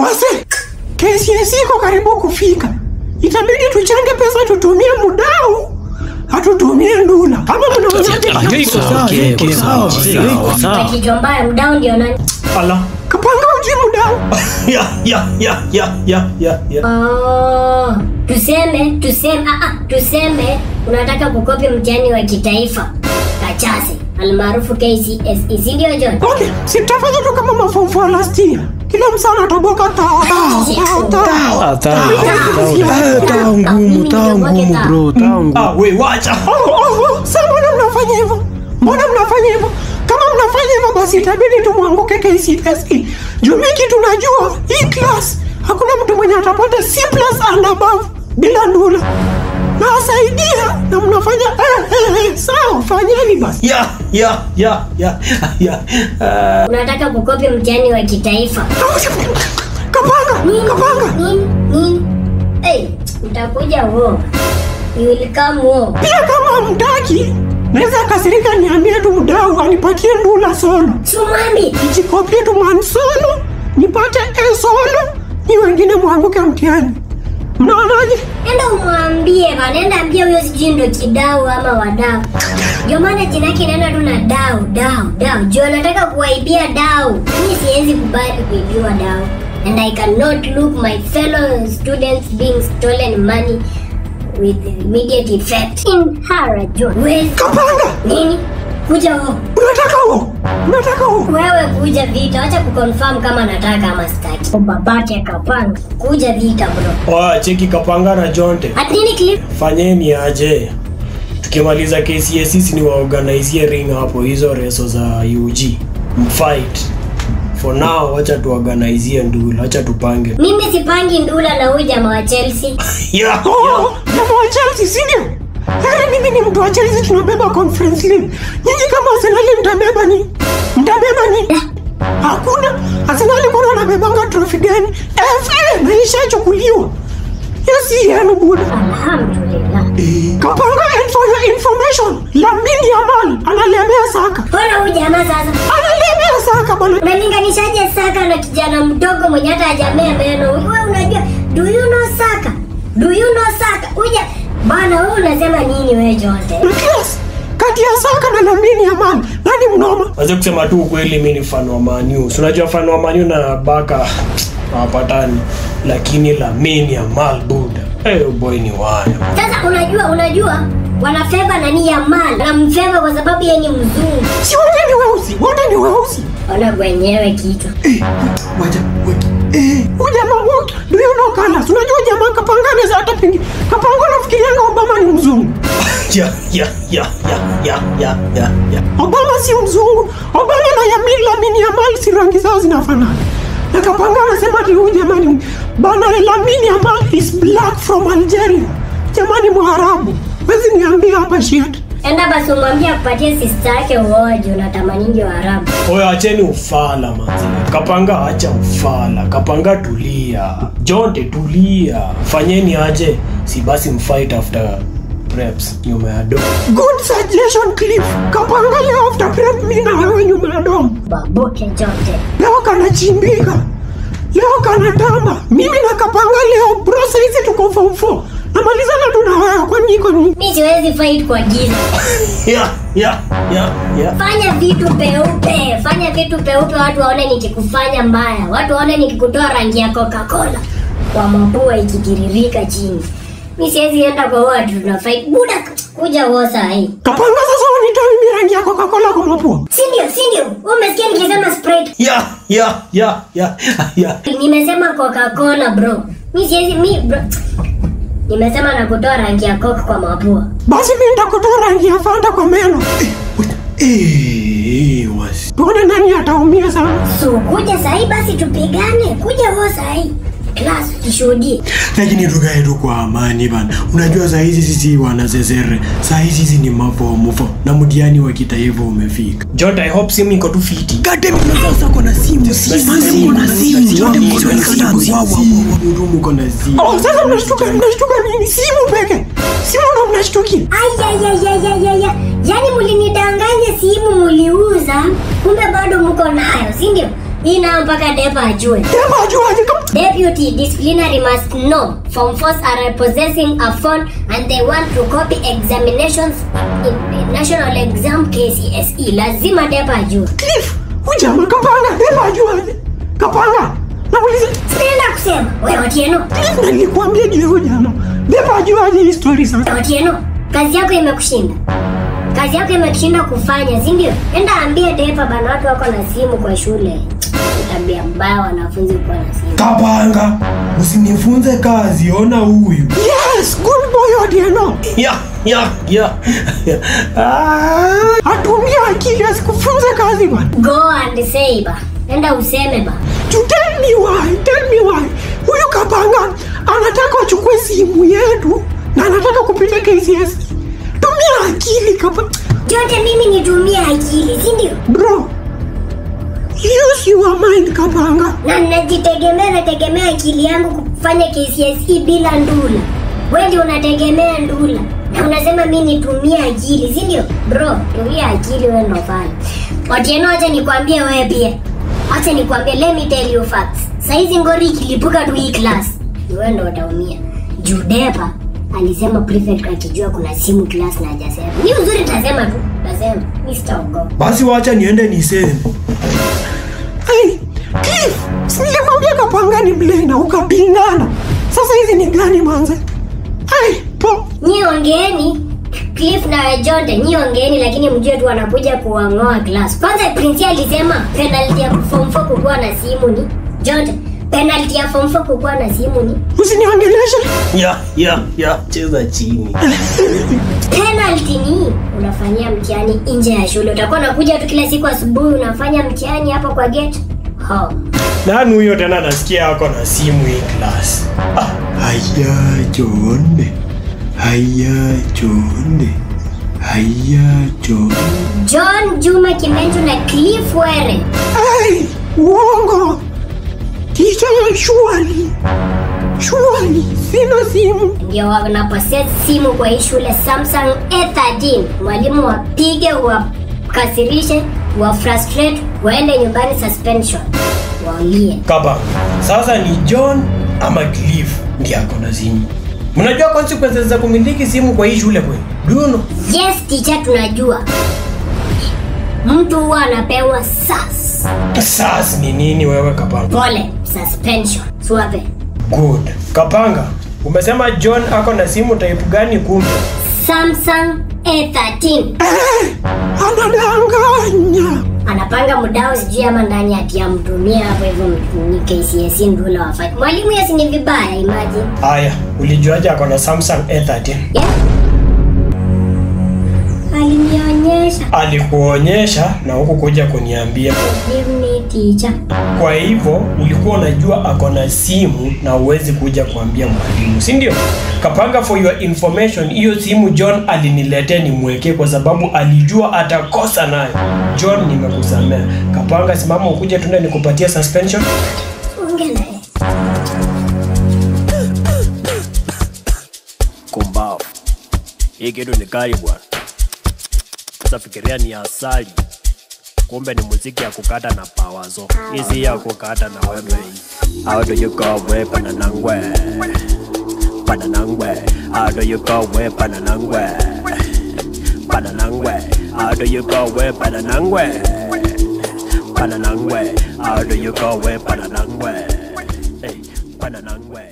Wase, KCSE iko karibu kufika. Itabidi tuchenge pesa tutumie mudau. Hatutumie ndula. Kama mnaona iko sawa. Kijomba mdau ndio nani? Ala. Kapanga uji mudau. Ya. Oh, tuseme unataka kukopi mtihani wa kitaifa. Kachase, almaarufu KCSE, si ndio John? Okay, sitafanya tu kama mafunzo last year. Kila msana toboka tao ngumu bro, ngumu. We wacha. Sasa mbona mnafanya hivyo? Kama mnafanya hivyo basi itabidi tumwanguke KCSE. Jumiki tunajua hii class hakuna mtu mwenye atapata C+ and above bila ndula. Na wasaidia na mnafanya sawa, fanyeni basi. Unataka kukopi mtihani wa kitaifa. Kapanga. Nini? Hey, utakuja huo. You will come huo. Pia kama mtaki, naweza kasirika niambie tu mdau anipatie ndula solo. Sumami. Nijikopie tu man solo, nipate A solo, ni wengine mwanguke mtihani. Mnaonaje? Enda umwambie bana, enda ambia huyo sijui ndo kidau ama wadau. Ndio maana jina yake inaenda tu na dau. Jo nataka kuwaibia dau. Mimi siwezi kubali kuibiwa dau. And I cannot look my fellow students being stolen money with immediate effect. In Hara John. Kapanga. Nini? Kuja huo. Unataka huo. Wewe kuja vita, acha kuconfirm kama nataka ama sitaki. Babake Kapanga. Kuja vita bro. Oa, cheki Kapanga na Jonte. Atini clip. Fanyeni aje. Tukimaliza KCSE ni waorganize ring hapo hizo reso za UG. Mfight. For now wacha tuorganize ndula, acha tupange. Mimi sipangi ndula na huyu jamaa wa Chelsea. Jamaa wa Chelsea sio? Mimi ni mtu wa Chelsea, tunabeba Conference League. Nyinyi kama Arsenal mtabeba ni? Hakuna. Arsenal mbona anabebanga trophy gani? FA imeishachukuliwa. Yes, yenu bwana. Alhamdulillah. Kapanga, and for your information, Lamine Yamal analemea Saka. Bora huyu jamaa sasa. Analemea Saka bwana. Unalinganishaje Saka na kijana mdogo mwenye hata hajamea meno? Wewe unajua, do you know Saka? Uja bana, wewe unasema nini wewe Jonte? Yes. Kati ya Saka na Lamine Yamal, nani mnoma? Wacha kusema tu ukweli, mimi ni fan wa Man U. Unajua fan wa Man U na Baka hawapatani, lakini Lamine Yamal buda. Boy ni waya. Sasa unajua wanafeva nani Yamal? Wanamfeva kwa sababu yeye ni mzungu. Si wote ni weusi. Ona wenyewe kitu. Wacha. Jamaa wote, do you know colors? Unajua jamaa Kapanga anaweza hata pingi. Kapanga nafikirianga Obama ni mzungu. Obama si mzungu. Obama na Lamine Yamal si rangi zao zinafanana. Na Kapanga anasema ati huyu jamani bana, Lamine Yamal is black from Algeria. Jamani Mwarabu. Wezi niambia hapa shit. Enda basi umwambie akupatie sister yake uoje, unatamaningi wa Arabu. Oya, acheni ufala manzi. Kapanga acha ufala. Kapanga tulia. Jonte tulia. Fanyeni aje. Si basi mfight after preps nyuma ya dom. Good suggestion Cliff. Kapanga leo after prep mimi na wewe nyuma ya dom. Baboke Jonte. Leo kanachimbika. Leo kanatamba. Mimi na Kapanga leo bro, saizi tuko form 4. Namalizana tu na wewe kwa niko ni. Mimi siwezi fight kwa giza. Fanya vitu peupe watu waone nikikufanya mbaya. Watu waone nikikutoa rangi ya Coca-Cola kwa mapua ikitiririka chini. Mimi siwezi enda kwa watu tuna fight. Buda kuja wosa hii. Kapanga sasa unitoa mimi rangi ya Coca-Cola kwa mapua. Si ndio? Umesikia nikisema Sprite? Nimesema Coca-Cola bro. Nimesema nakutoa rangi ya Coke kwa mapua. Basi mimi nitakutoa rangi ya Fanta kwa meno. Wasi. Tuone nani ataumia sana. So kuja sahi basi tupigane. Kuja wewe sahi. Class tushuhudie. Lakini tukae tu kwa amani bana. Unajua saa hizi sisi wanazezere. Saa hizi sisi ni mafo. Na mtihani wa kitaifa umefika. Jonte, I hope simu iko tu fiti. Gadem sasa kuna simu. Yote mko na simu. Oh, sasa mnashtuka nini? Simu peke. Simu ndo mnashtuki. Yaani mlinidanganya simu muliuza, kumbe bado mko nayo, si ndio? Hii nao mpaka Depa ajue. Depa ajuaje kama? Deputy disciplinary must know Form 4s are possessing a phone and they want to copy examinations in national exam KCSE. Lazima Depa ajue. Cliff, ujama Kapanga, Depa ajuaje? Kapanga, nauliza. Sinaenda kusema, wewe Otieno. Cliff, nilikwambia leo jana. Depa ajuaje hii story sasa? Otieno, kazi yako imekushinda. Kazi yako imekushinda kufanya, si ndio? Enda ambie Depa bana, watu wako na simu kwa shule. Tabia mbaya wanafunzi kwa na simu. Kapanga, usinifunze kazi, ona huyu. Yes, good boy Otieno. Atumia akili asikufunze kazi bwana. Go and say ba. Enda useme ba. To tell me why. Huyu Kapanga anataka achukue simu yetu na anataka kupita KCSE. Tumia akili Kapanga. Jote mimi nitumie akili, si ndio? Bro, use your mind Kapanga. Na nategemea akili yangu kufanya KCSE bila ndula. Wewe ndio unategemea ndula. Na unasema mimi nitumie akili, si ndio? Bro, tumia akili wewe ndio fanya. Otieno, acha nikwambie wewe pia. Acha nikwambie, let me tell you facts. Saizi ngori ikilipuka tu hii class, wewe ndio utaumia. Judepa alisema prefect akijua kuna simu class na hajasema. Ni uzuri tasema tu. Tasema, Mr. Ogo. Basi wacha niende niseme. Hey, Cliff, nilimwambia Kapanga ni blame na ukapingana. Sasa hizi ni gani manze? Hey, po. Nyie ongeeni, Cliff na Jonte, nyie ongeeni, lakini mjue tu wanakuja kuang'oa class. Kwanza Prince alisema penalty ya Form 4 kukuwa na simu ni Jonte. Penalty ya Form 4 kukuwa na simu ni Usiniongeleshe. Cheza chini. penalty ni unafanyia mtihani nje ya shule. Utakuwa unakuja tu kila siku asubuhi unafanya mtihani hapa kwa gate. Nani huyo tena nasikia wako na simu hii class? Haya Jonde. John Juma Kimentu na Cliff Were. Hey, uongo. Teacher surely, sina simu. Ndio wanapossess simu kwa hii shule Samsung A13. Mwalimu wapige, wakasirishe, wafrustrate, waende nyumbani suspension. Walie. Kaba, sasa ni John ama Cliff ndiye ako na simu. Mnajua consequences za kumiliki simu kwa hii shule kweli? Do you know? Yes teacher, tunajua. Mtu huwa anapewa SAS. SAS ni nini wewe Kapanga? Pole, suspension. Suave. Good. Kapanga, umesema John ako na simu type gani kumbe? Samsung A13. Anadanganya. Anapanga mudao sijui ama ndani ati amtumia hapo hivyo ni KCSE ndula wafanye. Mwalimu yesi ni vibaya, imagine. Haya, ulijuaje ako na Samsung A13? Yeah. Alinionyesha. Alikuonyesha na huku kuja kuniambia. Give me teacher. Kwa hivyo ulikuwa unajua ako na simu na uwezi kuja kuambia mwalimu, si ndio? Kapanga, for your information, hiyo simu John aliniletea nimwekee kwa sababu alijua atakosa nayo. John, nimekusamea. Kapanga, simama ukuje tuende nikupatie suspension. Ongea. Kumbao. Hii kitu ni kali bwana. Sasa fikiria ni asali. Kumbe ni muziki ya kukata na pawazo. Hizi ya kukata na wembe. How do you go we pananangwe? Pananangwe. How do you go we pananangwe? Pananangwe. How do you go we pananangwe? Pananangwe. How do you go we pananangwe? Hey, pananangwe.